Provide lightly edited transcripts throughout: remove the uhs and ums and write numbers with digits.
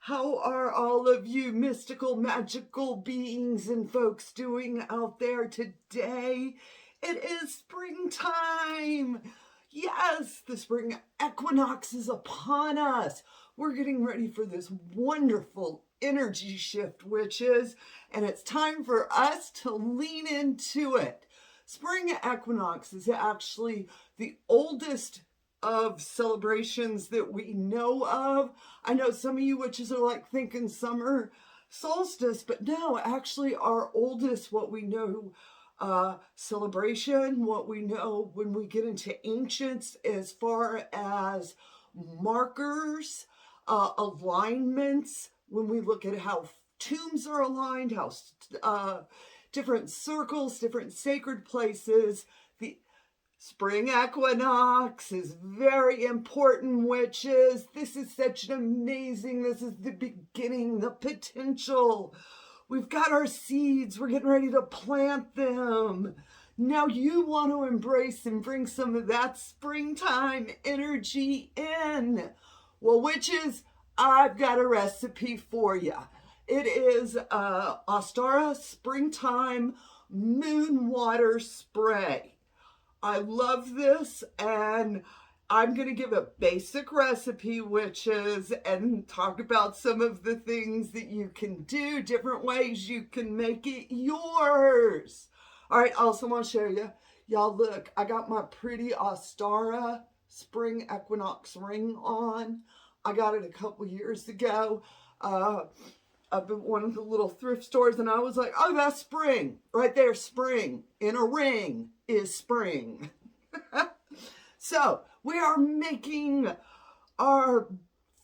How are all of you mystical, magical beings and folks doing out there today? It is springtime. Yes, the spring equinox is upon us. We're getting ready for this wonderful energy shift, witches, and it's time for us to lean into it. Spring equinox is actually the oldest of celebrations that we know of. I know some of you witches are like thinking summer solstice, but no, actually our oldest, what we know, celebration, what we know when we get into ancients as far as markers, alignments, when we look at how tombs are aligned, how different circles, different sacred places. The spring equinox is very important, witches. This is such an amazing, this is the beginning, the potential. We've got our seeds. We're getting ready to plant them. Now you want to embrace and bring some of that springtime energy in. Well, witches, I've got a recipe for you. It is Ostara Springtime Moon Water Spray. I love this, and I'm going to give a basic recipe, witches, and talk about some of the things that you can do, different ways you can make it yours. All right, also want to show you. Y'all look, I got my pretty Ostara Spring Equinox ring on. I got it a couple years ago. I've been one of the little thrift stores, and I was like, oh, that's spring. Right there, spring. In a ring is spring. So we are making our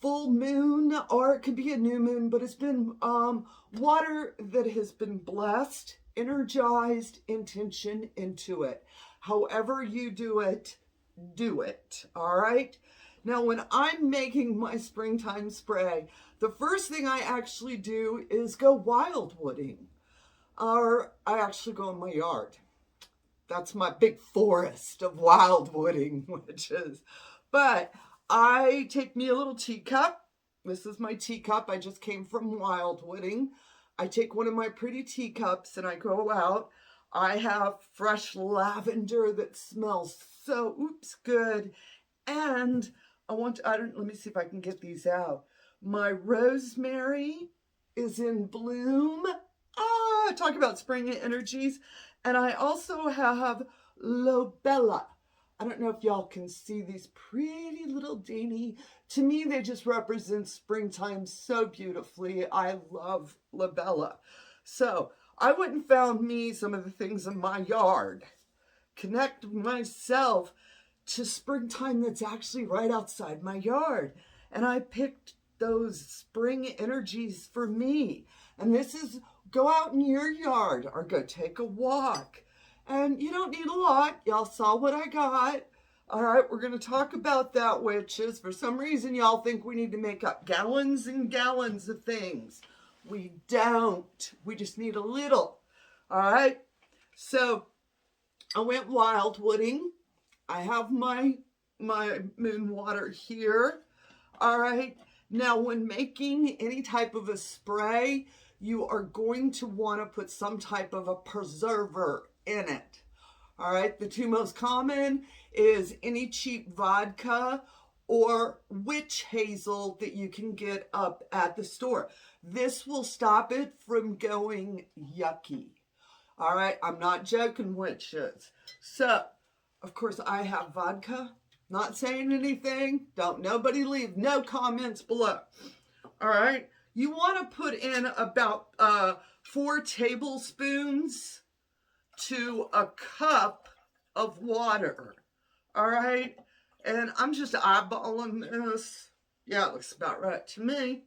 full moon, or it could be a new moon, but it's been water that has been blessed, energized, intention into it. However you do it, all right? Now, when I'm making my springtime spray, the first thing I actually do is go wildwooding, or I actually go in my yard. That's my big forest of wildwooding, witches. But I take me a little teacup. This is my teacup. I just came from wildwooding. I take one of my pretty teacups and I go out. I have fresh lavender that smells so good. And let me see if I can get these out. My rosemary is in bloom. Talk about spring energies. And I also have lobella. I don't know if y'all can see these pretty little dainty. To me, they just represent springtime so beautifully. I love lobella. So I went and found me some of the things in my yard. Connect myself to springtime that's actually right outside my yard. And I picked those spring energies for me. And this is, go out in your yard or go take a walk. And you don't need a lot. Y'all saw what I got. All right, we're going to talk about that, witches. For some reason, y'all think we need to make up gallons and gallons of things. We don't. We just need a little. All right. So I went wildwooding. I have my moon water here. All right. Now, when making any type of a spray, you are going to want to put some type of a preserver in it. All right. The two most common is any cheap vodka or witch hazel that you can get up at the store. This will stop it from going yucky. All right. I'm not joking, witches. So, of course, I have vodka. Not saying anything. Don't nobody leave no comments below. All right. You want to put in about 4 tablespoons to a cup of water. All right. And I'm just eyeballing this. Yeah, it looks about right to me.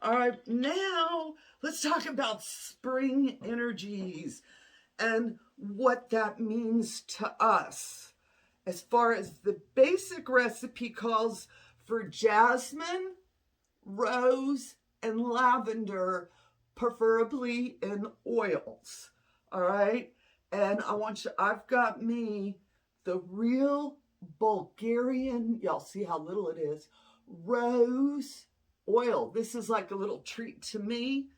All right. Now, let's talk about spring energies and what that means to us. As far as the basic recipe calls for jasmine, rose, and lavender, preferably in oils. All right. And I've got me the real Bulgarian, y'all see how little it is, rose oil. This is like a little treat to me.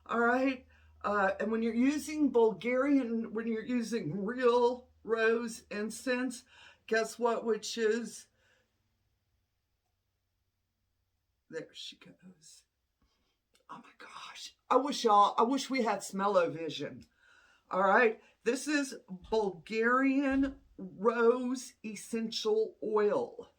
All right. And when you're using Bulgarian, when you're using real rose incense, guess what, witches? There she goes. Oh my gosh. I wish we had smell-o-vision. All right. This is Bulgarian rose essential oil.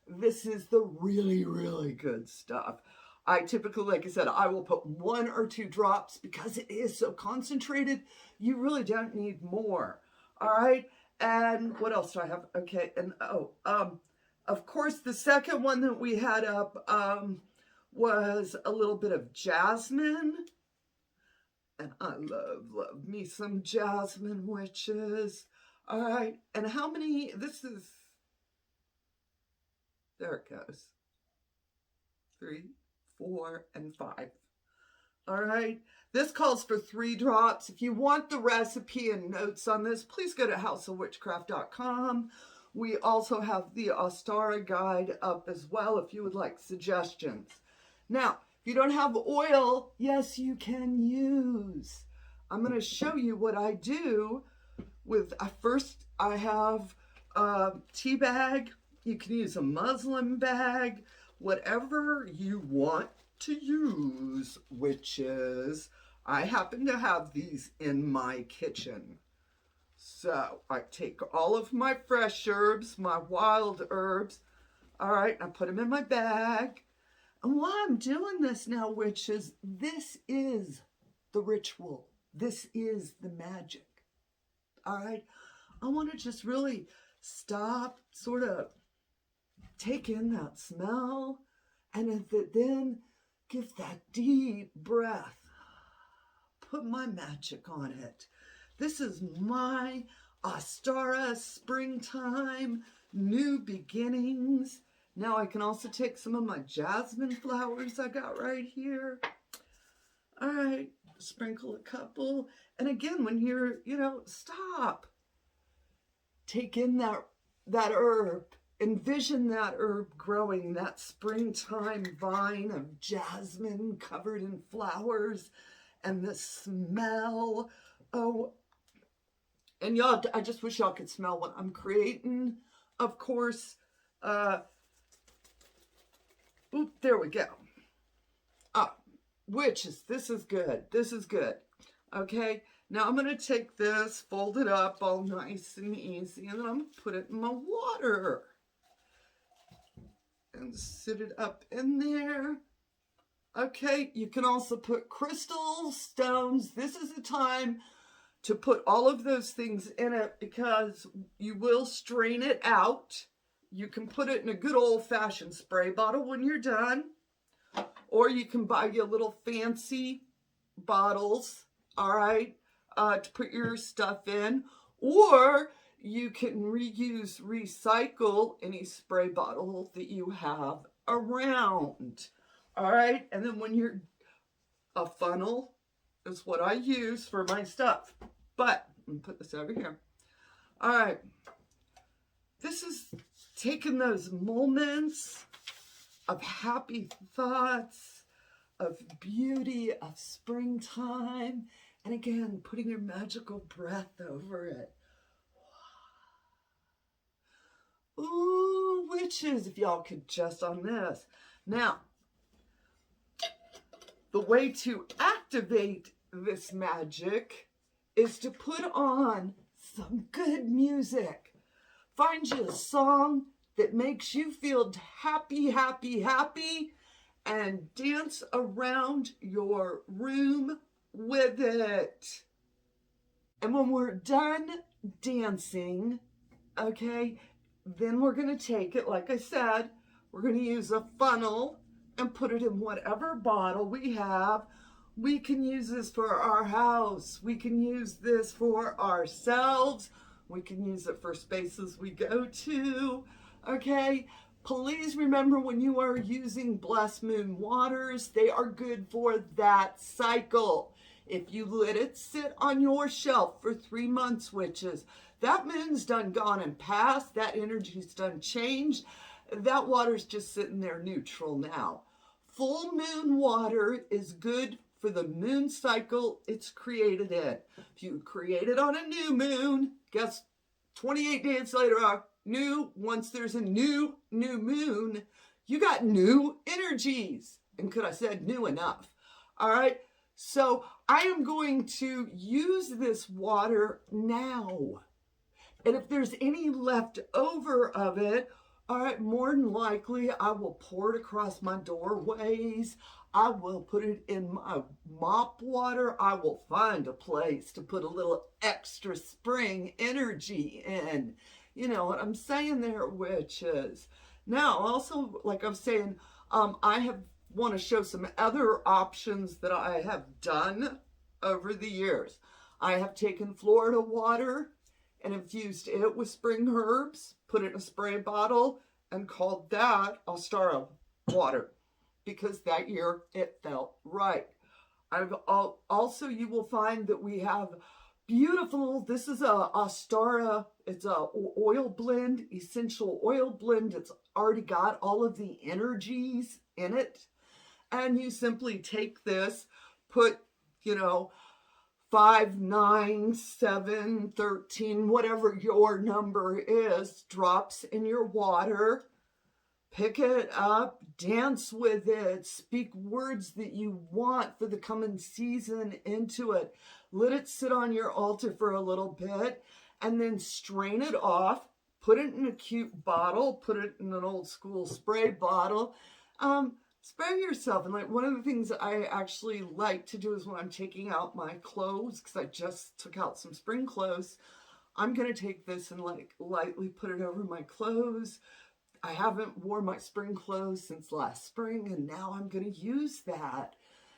This is the really, really good stuff. I typically, like I said, I will put 1 or 2 drops because it is so concentrated. You really don't need more. All right. And what else do I have? Okay. And of course, the second one that we had up was a little bit of jasmine. And I love me some jasmine, witches. All right. And how many? There it goes. 3, 4, and 5. All right. This calls for 3 drops. If you want the recipe and notes on this, please go to houseofwitchcraft.com. We also have the Ostara guide up as well if you would like suggestions. Now, if you don't have oil, yes, you can use. I'm going to show you what I do with, first I have a tea bag. You can use a muslin bag, whatever you want to use, witches. I happen to have these in my kitchen. So I take all of my fresh herbs, my wild herbs. All right, I put them in my bag. And while I'm doing this now, witches, this is the ritual. This is the magic. All right, I want to just really stop, sort of take in that smell, and then give that deep breath. Put my magic on it. This is my Ostara springtime, new beginnings. Now I can also take some of my jasmine flowers I got right here. All right, sprinkle a couple. And again, when you're, stop. Take in that herb. Envision that herb growing, that springtime vine of jasmine covered in flowers, and the smell. Oh, and y'all, I just wish y'all could smell what I'm creating. Of course, there we go. Witches, this is good. This is good. Okay, now I'm going to take this, fold it up all nice and easy, and then I'm going to put it in my water. And sit it up in there. Okay, you can also put crystals, stones. This is the time to put all of those things in it because you will strain it out. You can put it in a good old-fashioned spray bottle when you're done. Or you can buy your little fancy bottles, all right, to put your stuff in. Or you can reuse, recycle any spray bottle that you have around. All right. And then when you're, a funnel is what I use for my stuff. But let me put this over here. All right. This is taking those moments of happy thoughts, of beauty, of springtime. And again, putting your magical breath over it. Ooh, witches, if y'all could just on this. Now, the way to activate this magic is to put on some good music. Find you a song that makes you feel happy, happy, happy, and dance around your room with it. And when we're done dancing, okay, then we're going to take it, like I said, we're going to use a funnel and put it in whatever bottle we have. We can use this for our house. We can use this for ourselves. We can use it for spaces we go to. Okay, please remember when you are using blessed moon waters, they are good for that cycle. If you let it sit on your shelf for 3 months, witches, that moon's done gone and past. That energy's done changed. That water's just sitting there neutral now. full moon water is good for the moon cycle it's created in. If you create it on a new moon, guess 28 days later once there's a new moon, you got new energies. And could I said new enough? All right. So I am going to use this water now. And if there's any left over of it, all right, more than likely I will pour it across my doorways. I will put it in my mop water. I will find a place to put a little extra spring energy in. You know what I'm saying there, witches? Now, also, like I'm saying, I want to show some other options that I have done over the years. I have taken Florida water and infused it with spring herbs, put it in a spray bottle, and called that Ostara water, because that year it felt right. Also, you will find that we have beautiful, this is a Ostara, it's a oil blend, essential oil blend. It's already got all of the energies in it. And you simply take this, put, 5, 9, 7, 13, whatever your number is, drops in your water. Pick it up, dance with it, speak words that you want for the coming season into it. Let it sit on your altar for a little bit, and then strain it off. Put it in a cute bottle, put it in an old school spray bottle. Spray yourself. And like one of the things I actually like to do is when I'm taking out my clothes, because I just took out some spring clothes, I'm going to take this and like lightly put it over my clothes. I haven't worn my spring clothes since last spring, and now I'm going to use that.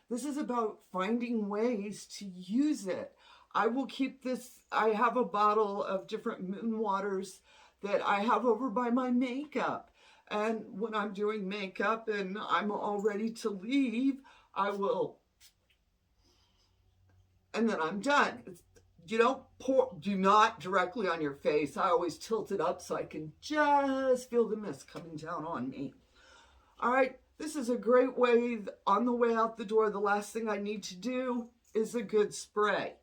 This is about finding ways to use it. I will keep this. I have a bottle of different moon waters that I have over by my makeup. And when I'm doing makeup and I'm all ready to leave, I will, and then I'm done. You don't do not directly on your face. I always tilt it up so I can just feel the mist coming down on me. All right, this is a great way. On the way out the door, the last thing I need to do is a good spray.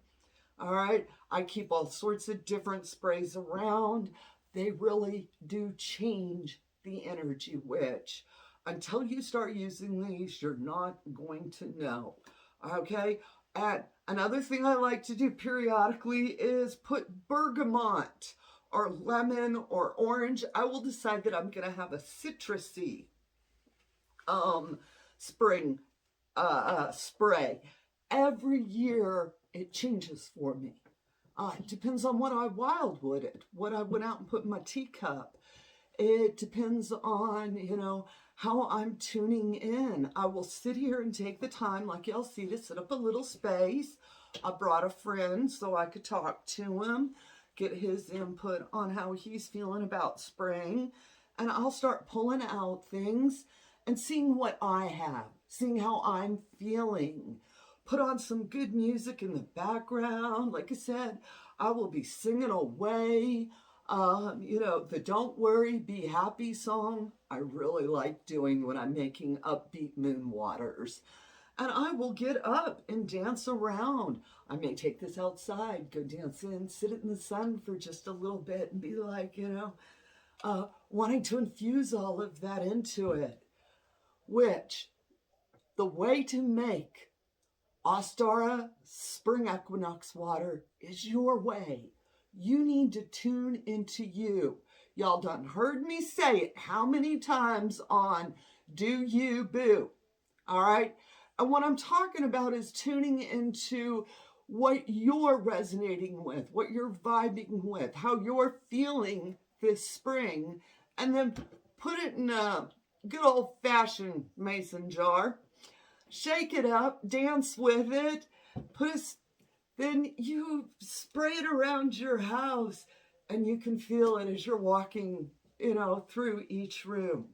All right, I keep all sorts of different sprays around. They really do change the energy, witch. Until you start using these, you're not going to know. Okay? And another thing I like to do periodically is put bergamot or lemon or orange. I will decide that I'm going to have a citrusy spring spray. Every year it changes for me. It depends on what I wildwooded, what I went out and put in my teacup. It depends on, how I'm tuning in. I will sit here and take the time, like y'all see, to set up a little space. I brought a friend so I could talk to him, get his input on how he's feeling about spring. And I'll start pulling out things and seeing what I have, seeing how I'm feeling. Put on some good music in the background. Like I said, I will be singing away. The Don't Worry, Be Happy song, I really like doing when I'm making upbeat moon waters. And I will get up and dance around. I may take this outside, go dance in, sit it in the sun for just a little bit and be like, wanting to infuse all of that into it. Which, the way to make Ostara spring equinox water is your way. You need to tune into you. Y'all done heard me say it how many times on Do You Boo? All right? And what I'm talking about is tuning into what you're resonating with, what you're vibing with, how you're feeling this spring, and then put it in a good old-fashioned mason jar. Shake it up, dance with it, then you spray it around your house, and you can feel it as you're walking, through each room.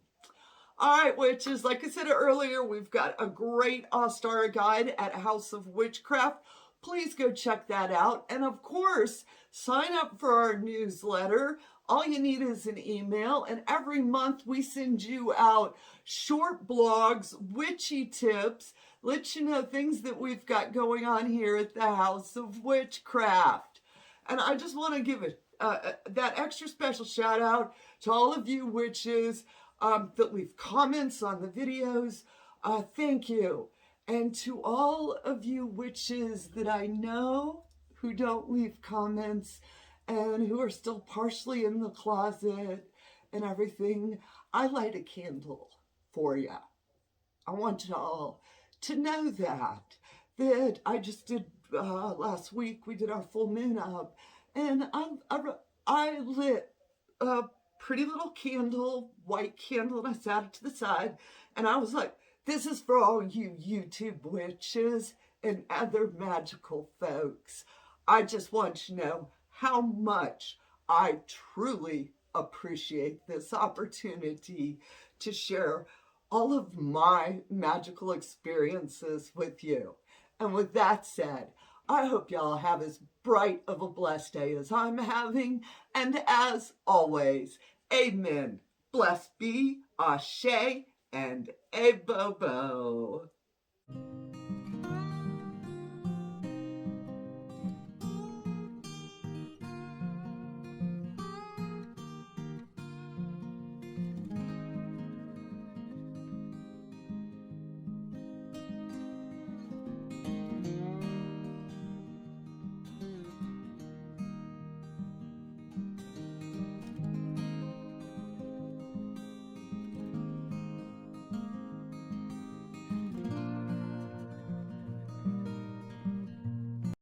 All right, witches, like I said earlier, we've got a great Ostara guide at House of Witchcraft. Please go check that out. And of course, sign up for our newsletter. All you need is an email, and every month we send you out short blogs, witchy tips, let you know things that we've got going on here at the House of Witchcraft. And I just want to give that extra special shout out to all of you witches that leave comments on the videos. Thank you. And to all of you witches that I know who don't leave comments and who are still partially in the closet and everything, I light a candle for you. I want you all to know that I just did, last week, we did our full moon up, and I lit a pretty little candle, white candle, and I sat it to the side, and I was like, this is for all you YouTube witches and other magical folks. I just want you to know how much I truly appreciate this opportunity to share all of my magical experiences with you. And with that said, I hope y'all have as bright of a blessed day as I'm having. And as always, amen. Blessed be, ashe, and a bobo.